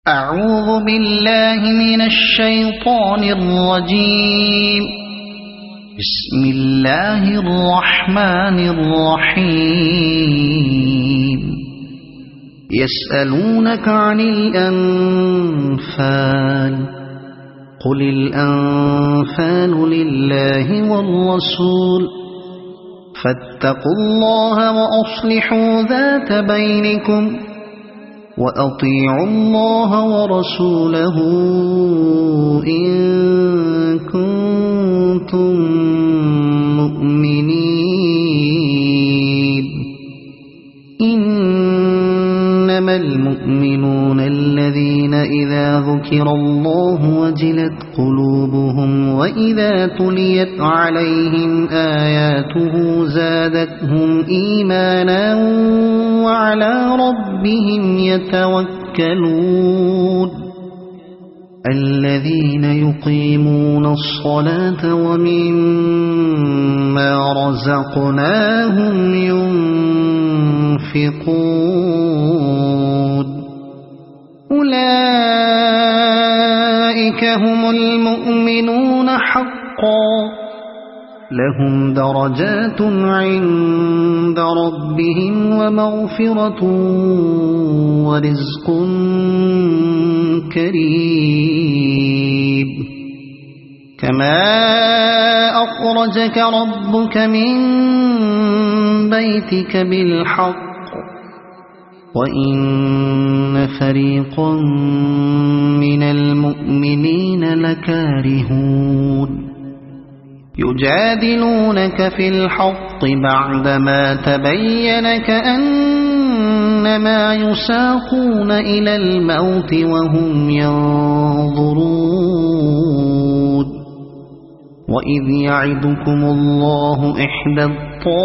أعوذ بالله من الشيطان الرجيم. بسم الله الرحمن الرحيم. يسألونك عن الأنفال قل الأنفال لله والرسول فاتقوا الله وأصلحوا ذات بينكم وأطيعوا الله ورسوله إن كنتم مؤمنين. إنما المؤمنون الذين إذا ذكر الله وجلت قلوبهم وإذا تليت عليهم آياته زادتهم إيمانا وعلى ربهم يتوكلون. الذين يقيمون الصلاة ومما رزقناهم ينفقون. أولئك هم المؤمنون حقا لهم درجات عند ربهم ومغفرة ورزق كريم. كما أخرجك ربك من بيتك بالحق وإن فريقا من المؤمنين لكارهون. يجادلونك في الحق بعدما تبين كأنما يساقون إلى الموت وهم ينظرون. وإذ يعدكم الله إحدى الطائفتين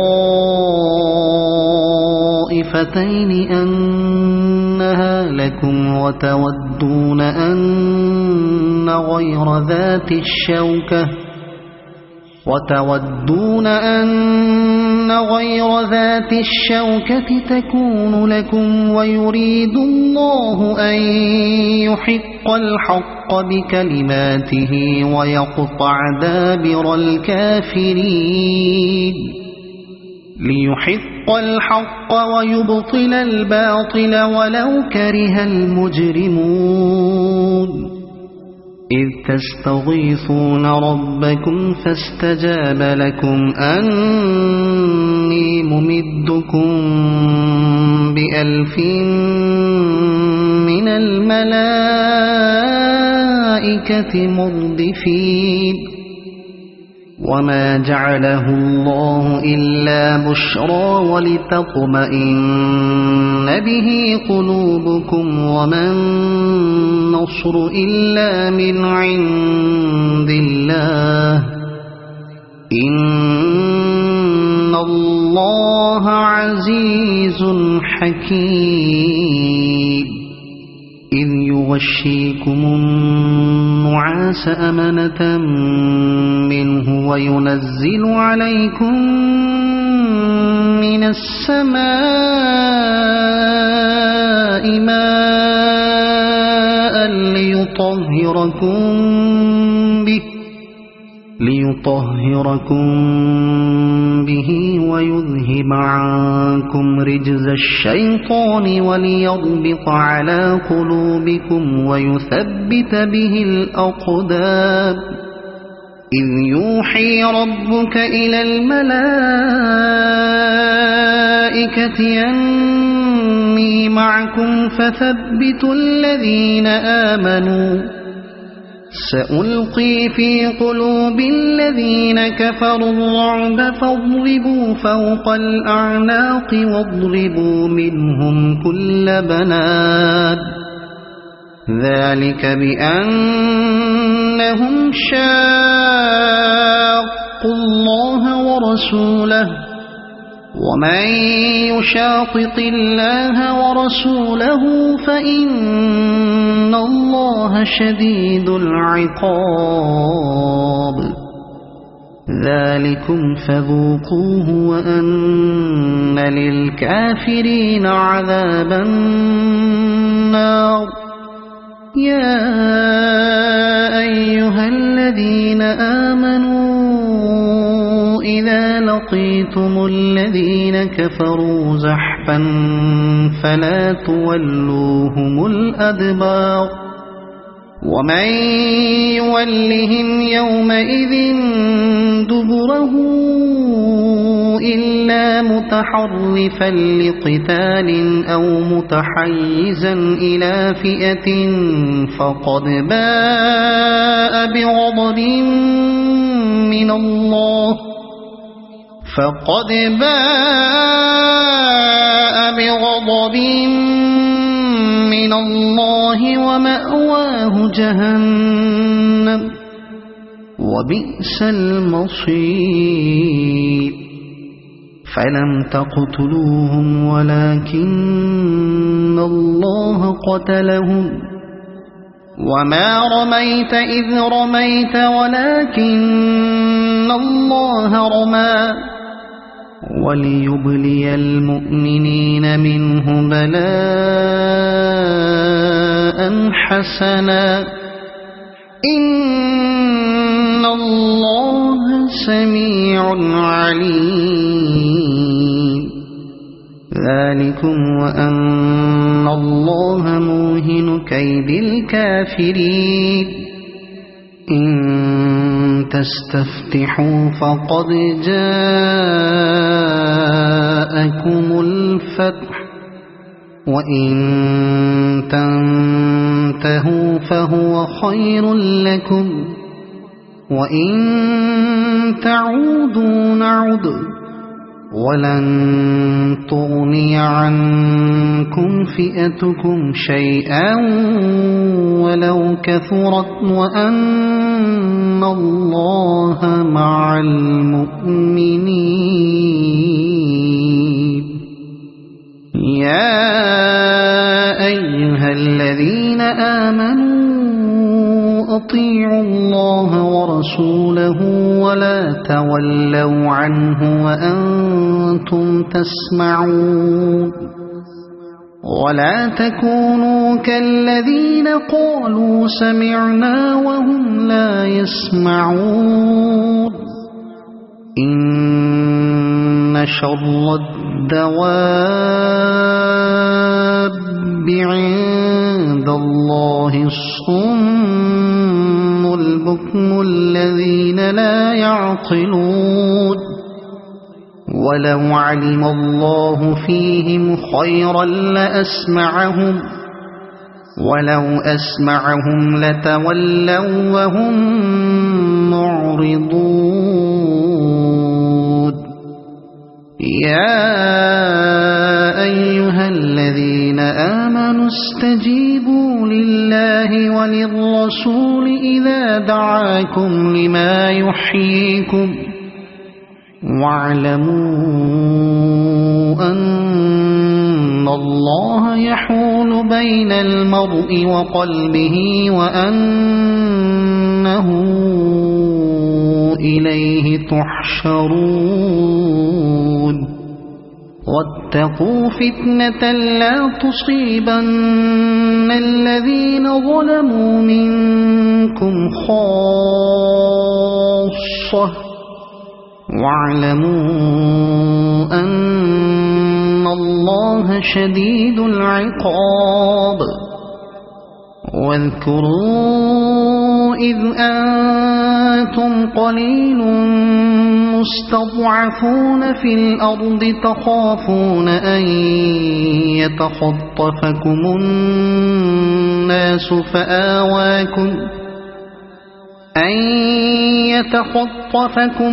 أنها لكم وتودون أن غير ذات الشوكة تكون لكم ويريد الله أن يحق الحق بكلماته ويقطع دابر الكافرين. ليحق الحق ويبطل الباطل ولو كره المجرمون. إذ تستغيثون ربكم فاستجاب لكم أني ممدكم ب1000 من الملائكة مردفين. وما جعله الله إلا بشرى ولتطمئن به قلوبكم وما النصر إلا من عند الله إن الله عزيز حكيم. إذ يغشيكم النعاس أمنة منه وينزل عليكم من السماء ماء ليطهركم به ويذهب عنكم رجز الشيطان وليربط على قلوبكم ويثبت به الأقدام. إذ يوحي ربك إلى الملائكة أني معكم فثبتوا الذين آمنوا. سألقي في قلوب الذين كفروا الرعب فاضربوا فوق الأعناق واضربوا منهم كل بنان. ذلك بأنهم شاقوا الله ورسوله ومن يشاقق الله ورسوله فإن الله شديد العقاب. ذلكم فذوقوه وأن للكافرين عذاب النار يا أيها الذين آمنوا إذا لقيتم الذين كفروا زحفا فلا تولوهم الأدبار ومن يولهم يومئذ دبره إلا متحرفا لقتال أو متحيزا إلى فئة فقد باء بغضب من الله ومأواه جهنم وبئس المصير فلم تقتلوهم ولكن الله قتلهم وما رميت إذ رميت ولكن الله رمى وليبلي المؤمنين منه بلاء حسنا إن الله سميع عليم ذلكم وأن الله موهن كيد الكافرين إن تستفتحوا فقد جاءكم الفتح وإن تنتهوا فهو خير لكم وإن تعودوا نعد ولن تغني عنكم فئتكم شيئا ولو كثرت وأن الله مع المؤمنين يا أيها الذين آمنوا أطيعوا الله ورسوله ولا تولوا عنه وأنتم تسمعون ولا تكونوا كالذين قالوا سمعنا وهم لا يسمعون إن شر الدواب عند الله الصم البكم الذين لا يعقلون ولو علم الله فيهم خيرا لأسمعهم ولو أسمعهم لتولوا وهم معرضون يا أيها الذين آمنوا استجيبوا لله وللرسول إذا دعاكم لما يحييكم واعلموا أن الله يحول بين المرء وقلبه وأنه إليه تحشرون واتقوا فتنة لا تصيبن الذين ظلموا منكم خاصة واعلموا أن الله شديد العقاب واذكروا إذ أنتم قليل مستضعفون في الأرض تخافون أن يتخطفكم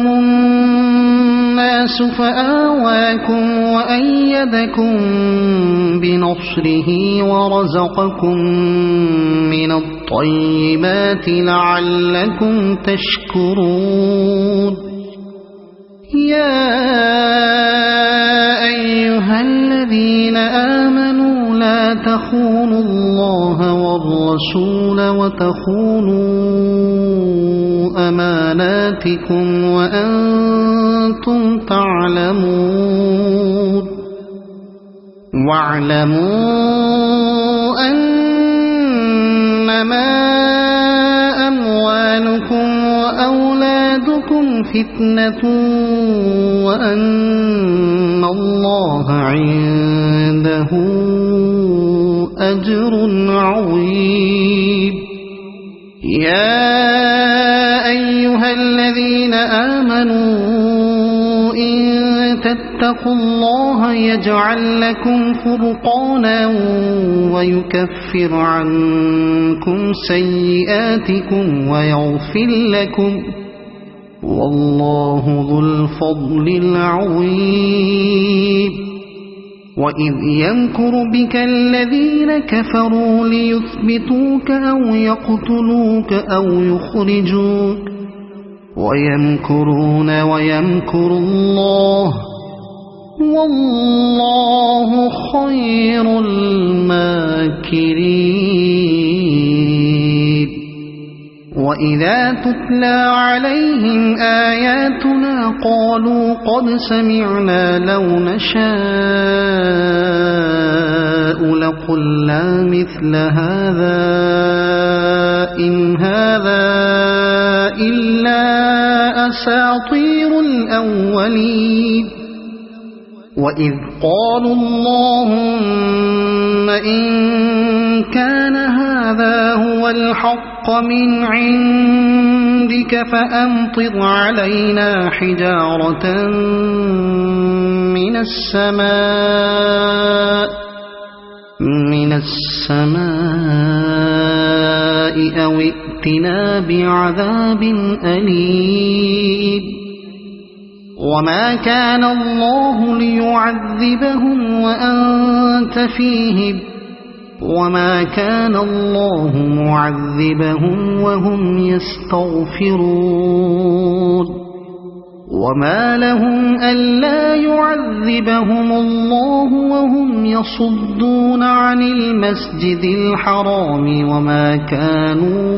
الناس فآواكم وأيدكم بنصره ورزقكم من الطيبات لعلكم تشكرون يا أيها الذين آمنوا لا تخونوا الله والرسول وتخونوا أماناتكم وأنتم تعلمون واعلموا أنما إنما أموالكم وأولادكم فتنة وأن الله عنده أجر عظيم. يا أيها الذين آمنوا إن تتقوا الله يجعل لكم فرقانا ويكفر عنكم سيئاتكم ويغفر لكم والله ذو الفضل العظيم. وإذ يمكر بك الذين كفروا ليثبتوك أو يقتلوك أو يخرجوك ويمكرون ويمكر الله والله خير الماكرين. وإذا تتلى عليهم آياتنا قالوا قد سمعنا لو نشاء لقلنا مثل هذا إن هذا إلا أساطير الأولين. وإذ قالوا اللهم إن كان هذا هو الحق من عندك فأمطر علينا حجارة من السماء أو ائتنا بعذاب أليم. وما كان الله ليعذبهم وأنت فيهم وما كان الله معذبهم وهم يستغفرون. وما لهم ألا يعذبهم الله وهم يصدون عن المسجد الحرام وما كانوا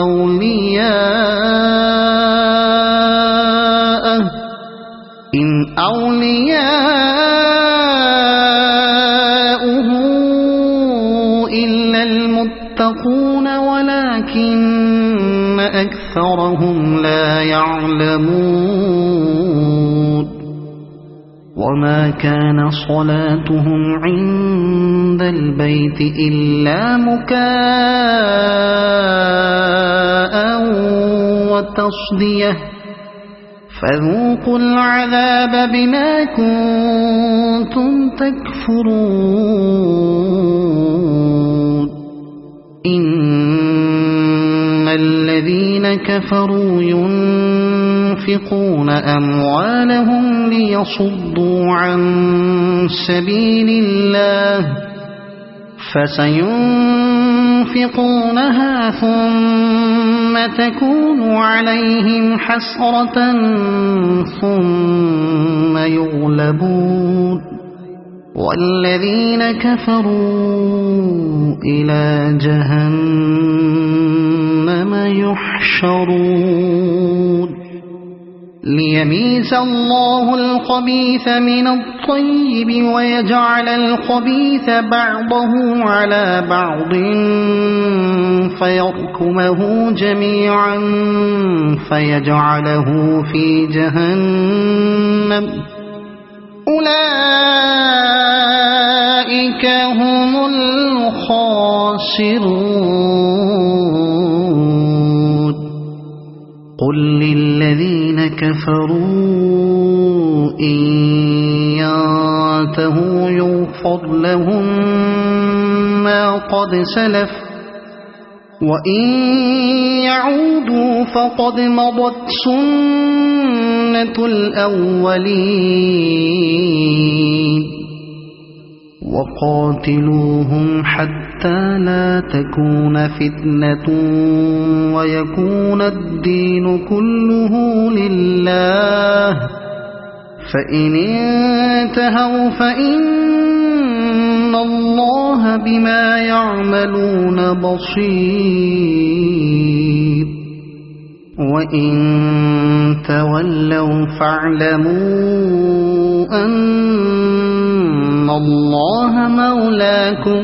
أولياءه إن أولياؤه إلا المتقون ولكن أكثرهم لا يعلمون. وما كان صلاتهم عند البيت إلا مكاء وتصدية فذوقوا العذاب بما كنتم تكفرون. إن الذين كفروا ينفقون أموالهم ليصدوا عن سبيل الله فسينفقونها ثم تكون عليهم حسرة ثم يغلبون والذين كفروا إلى جهنم يحشرون. ليميز الله الخبيث من الطيب ويجعل الخبيث بعضه على بعض فيركمه جميعا فيجعله في جهنم أولئك هم الخاسرون. قل للذين كفروا إن ينتهوا يغفر لهم ما قد سلف وإن يعودوا فقد مضت سنة الأولين. وقاتلوهم حتى لا تكون فتنة ويكون الدين كله لله فإن انتهوا فإن الله بما يعملون بصير. وإن تولوا فاعلموا أن الله مولاكم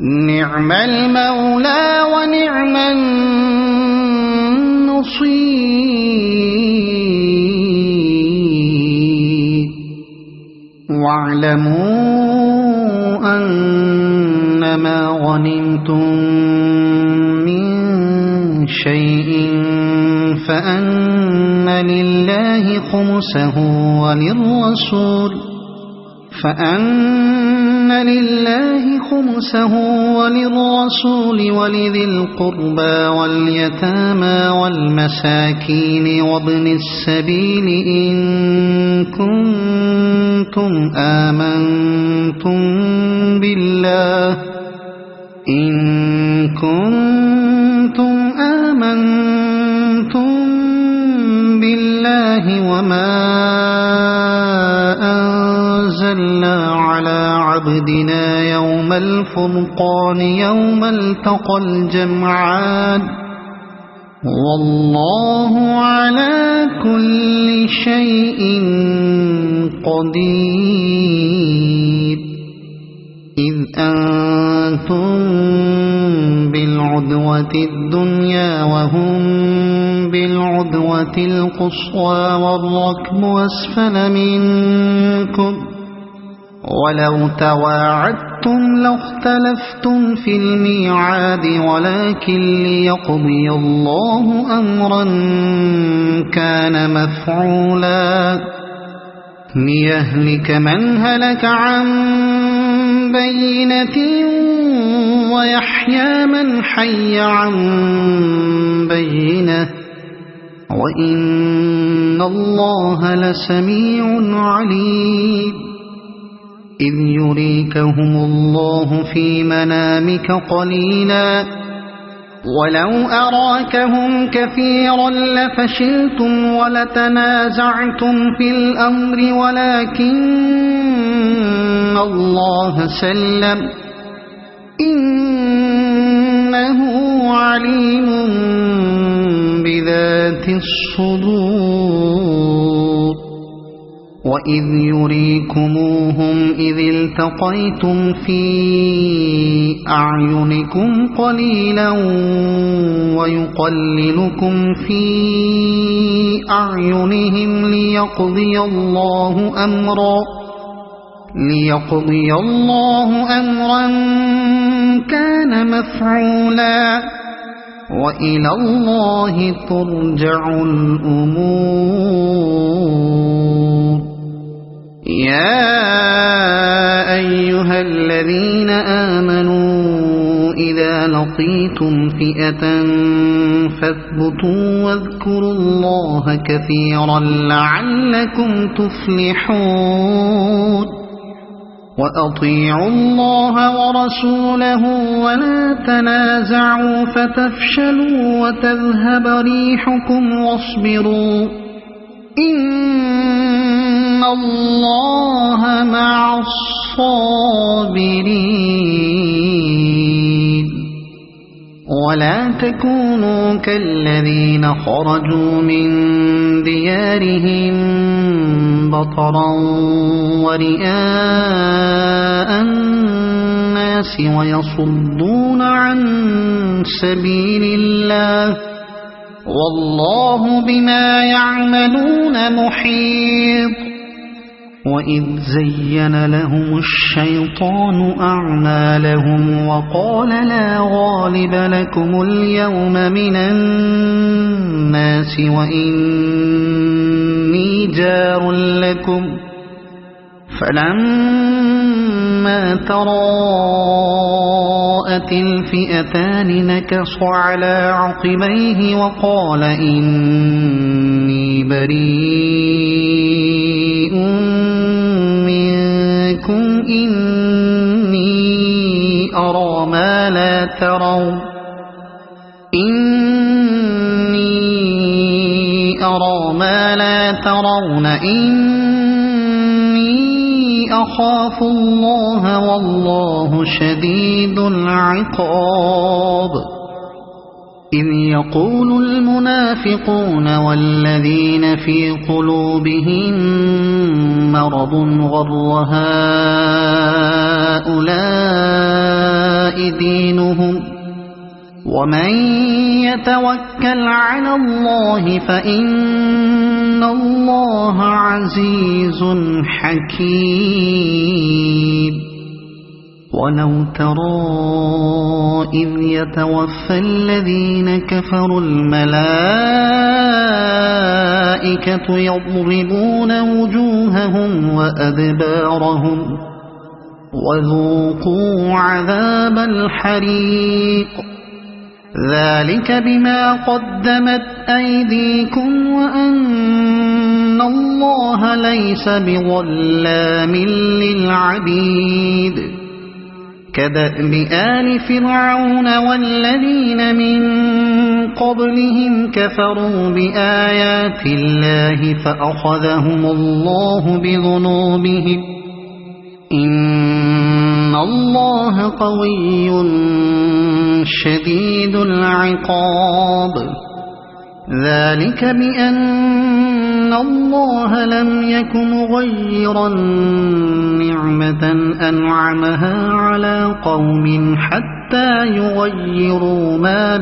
نعم المولى ونعم النصير واعلموا أنما غنمتم من شيء فأن لله خمسه وللرسول ولذي القربى واليتامى والمساكين وابن السبيل إن كنتم آمنتم بالله وما أنزلنا على عبدنا يوم الفرقان يوم التقى الجمعان والله على كل شيء قدير إذ أنتم بالعدوة الدنيا وهم بالعدوة القصوى والركب أسفل منكم ولو تواعدتم لاختلفتم في الميعاد ولكن ليقضي الله أمرا كان مفعولا ليهلك من هلك عن بينة ويحيى من حي عن بينة وإن الله لسميع عليم إذ يريكهم الله في منامك قليلا ولو أراكهم كثيرا لفشلتم ولتنازعتم في الأمر ولكن الله سلم إنه عليم بذات الصدور وإذ يريكموهم إذ التقيتم في أعينكم قليلا ويقللكم في أعينهم ليقضي الله أمرا كان مفعولا وإلى الله ترجع الأمور يا أيها الذين آمنوا إذا لقيتم فئة فاثبتوا واذكروا الله كثيرا لعلكم تفلحون وأطيعوا الله ورسوله ولا تنازعوا فتفشلوا وتذهب ريحكم واصبروا إن الله مع الصابرين ولا تكونوا كالذين خرجوا من ديارهم بطرا ورئاء الناس ويصدون عن سبيل الله والله بما يعملون محيط وإذ زين لهم الشيطان أعمالهم وقال لا غالب لكم اليوم من الناس وإني جار لكم فلما تراءت الفئتان نكص على عقبيه وقال إني بريء منكم إني أرى ما لا ترون إني أخاف الله والله شديد العقاب إذ يقول المنافقون والذين في قلوبهم مرض غر هؤلاء دينهم ومن يتوكل على الله فإن الله عزيز حكيم ولو ترى إذ يتوفى الذين كفروا الملائكة يضربون وجوههم وأدبارهم وذوقوا عذاب الحريق ذلك بما قدمت أيديكم وأن الله ليس بظلام للعبيد كدأب آل فرعون والذين من قبلهم كفروا بآيات الله فأخذهم الله بذنوبهم إن الله قوي شديد العقاب ذلك بأن الله لم يك مغيرا نعمة أنعمها على قوم حتى يغيروا ما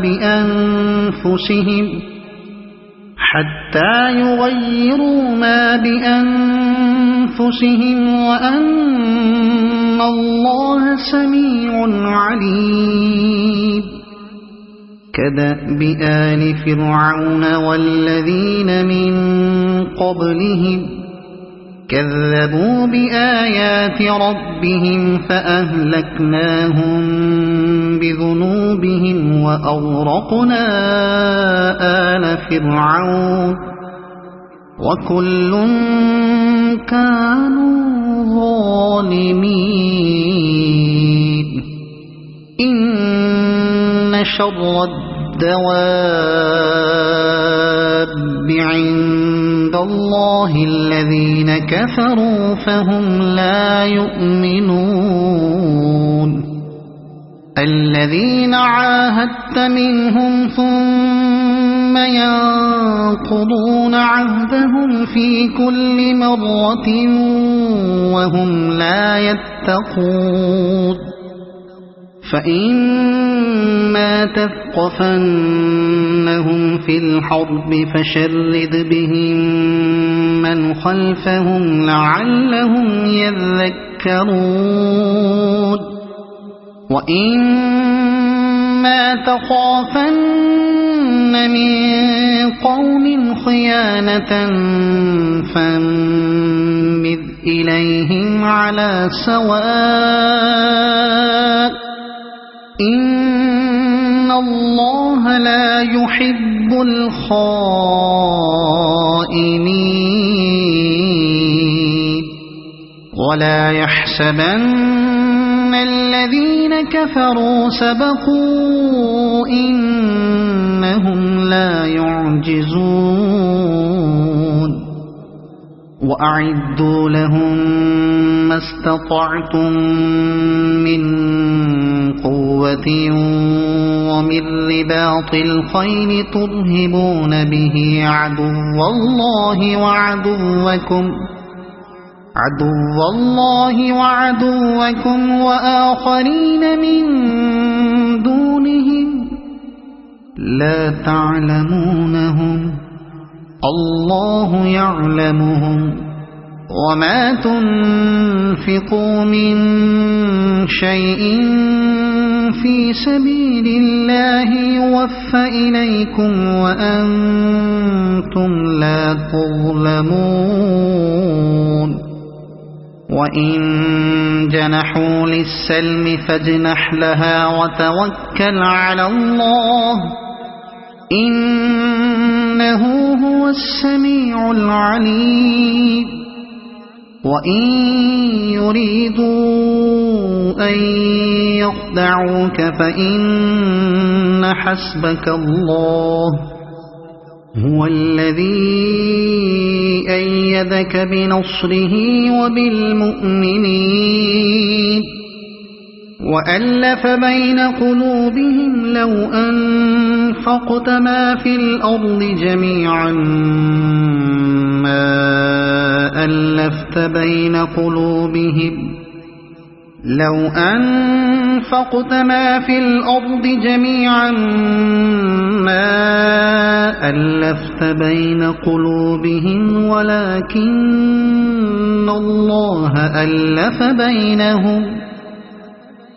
بأنفسهم وأن الله سميع عليم كدأب آل فرعون والذين من قبلهم كذبوا بآيات ربهم فأهلكناهم بذنوبهم وأغرقنا آل فرعون وكل كانوا ظالمين إن شر الدواب عند الله الذين كفروا فهم لا يؤمنون الذين عاهدت منهم ثم ينقضون عهدهم في كل مرة وهم لا يتقون فإما تثقفنهم في الحرب فشرد بهم من خلفهم لعلهم يذكرون وإما تخافن من قوم خيانة فانبذ إليهم على سواء إن الله لا يحب الخائنين ولا يحسبن الذين كفروا سبقوا إنهم لا يعجزون وأعدوا لهم ما استطعتم من قوة ومن رباط الخيل ترهبون به عدو الله وآخرين من دونهم لا تعلمونهم الله يعلمهم وما تنفقوا من شيء في سبيل الله يوفى إليكم وأنتم لا تظلمون وإن جنحوا للسلم فاجنح لها وتوكل على الله إنه هو السميع العليم وإن يريدوا أن يخدعوك فإن حسبك الله هو الذي أيدك بنصره وبالمؤمنين وألف بين قلوبهم لو أنفقت ما في الأرض جميعا ما ألفت بين قلوبهم لو أنفقت ما في الأرض جميعا ما ألفت بين قلوبهم ولكن الله ألف بينهم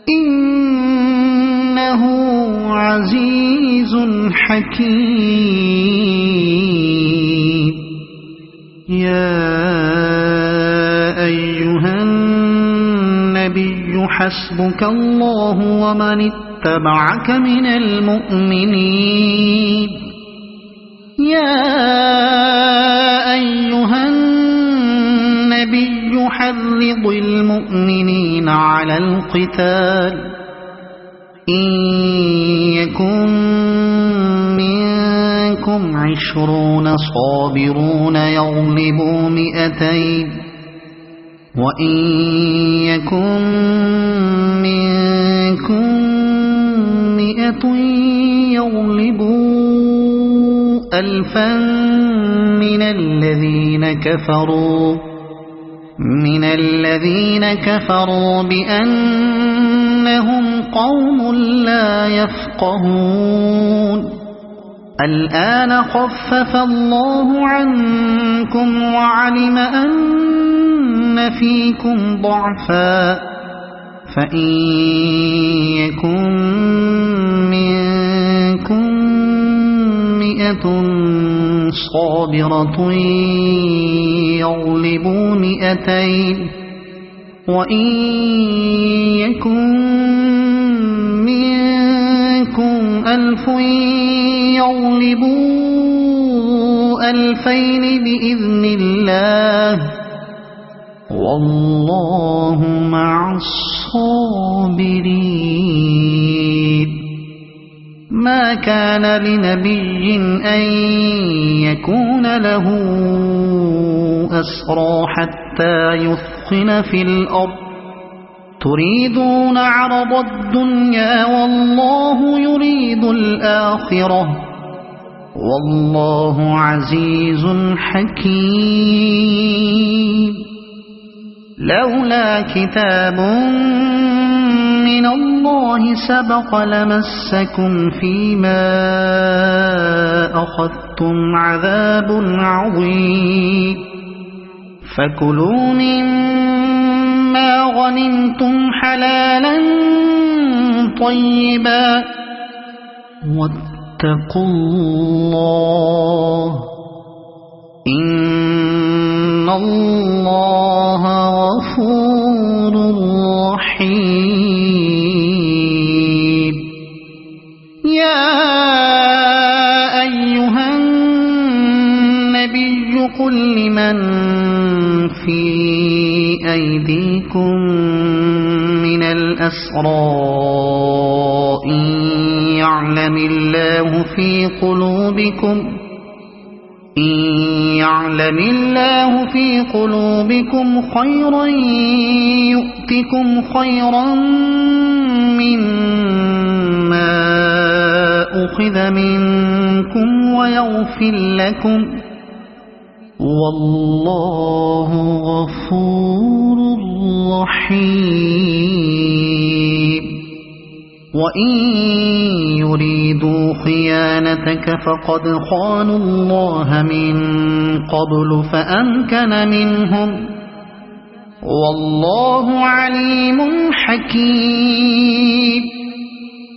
إنه عزيز حكيم يا أيها النبي حسبك الله ومن اتبعك من المؤمنين يا أيها النبي حرض المؤمنين على القتال إن يكن منكم 20 صابرون يغلبوا 200 وإن يكن منكم 100 يغلبوا 1000 من الذين كفروا بأنهم قوم لا يفقهون الآن خفف الله عنكم وعلم أن فيكم ضعفا فإن يكن منكم 100 صابرة يغلبوا 200 وإن يكن منكم 1000 يغلبوا 2000 بإذن الله والله مع الصابرين ما كان لنبي أن يكون له أسرى حتى يثخن في الأرض تريدون عرض الدنيا والله يريد الآخرة والله عزيز حكيم لولا كتاب من الله سبق لمسكم فيما أخذتم عذاب عظيم فكلوا مما غنمتم حلالا طيبا واتقوا الله إن الله غفور رحيم يا أيها النبي قل لمن في أيديكم من الأسرى إن يعلم الله في قلوبكم خيرا يؤتكم خيرا مما أخذ منكم ويغفر لكم والله غفور رحيم وإن يريدوا خيانتك فقد خانوا الله من قبل فأمكن منهم والله عليم حكيم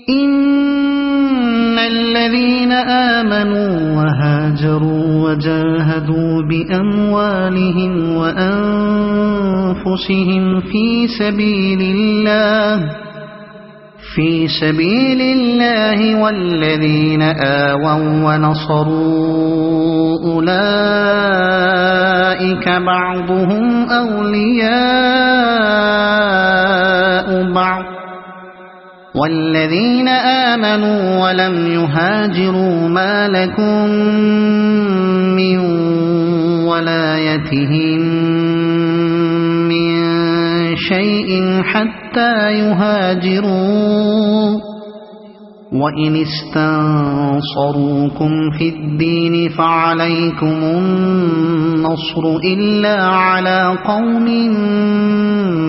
إن الذين آمنوا وهاجروا وجاهدوا بأموالهم وأنفسهم في سبيل الله والذين آووا ونصروا أولئك بعضهم أولياء بعض والذين آمنوا ولم يهاجروا ما لكم من ولايتهم من شيء حتى حتى يهاجروا وإن استنصروكم في الدين فعليكم النصر إلا على قوم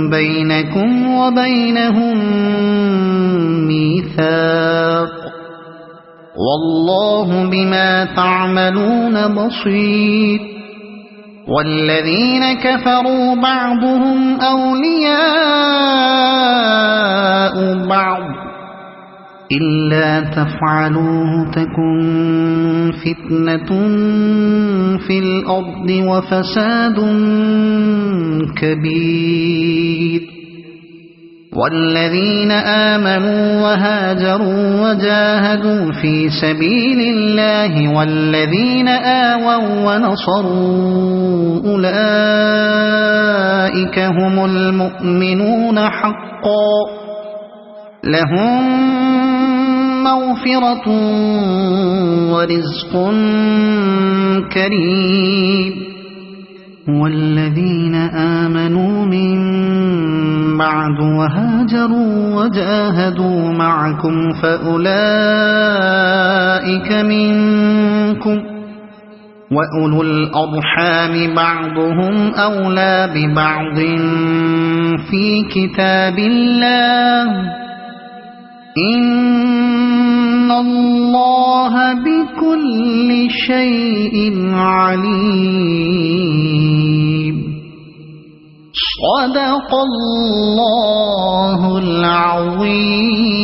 بينكم وبينهم ميثاق والله بما تعملون بصير والذين كفروا بعضهم أولياء بعض إلا تفعلوه تكن فتنة في الأرض وفساد كبير والذين آمنوا وهاجروا وجاهدوا في سبيل الله والذين آووا ونصروا أولئك هم المؤمنون حقا لهم مغفرة ورزق كريم والذين آمنوا من بعد وهاجروا وجاهدوا معكم فأولئك منكم وأولو الأرحام بعضهم أولى ببعض في كتاب الله إن الله بكل شيء عليم صدق الله العظيم.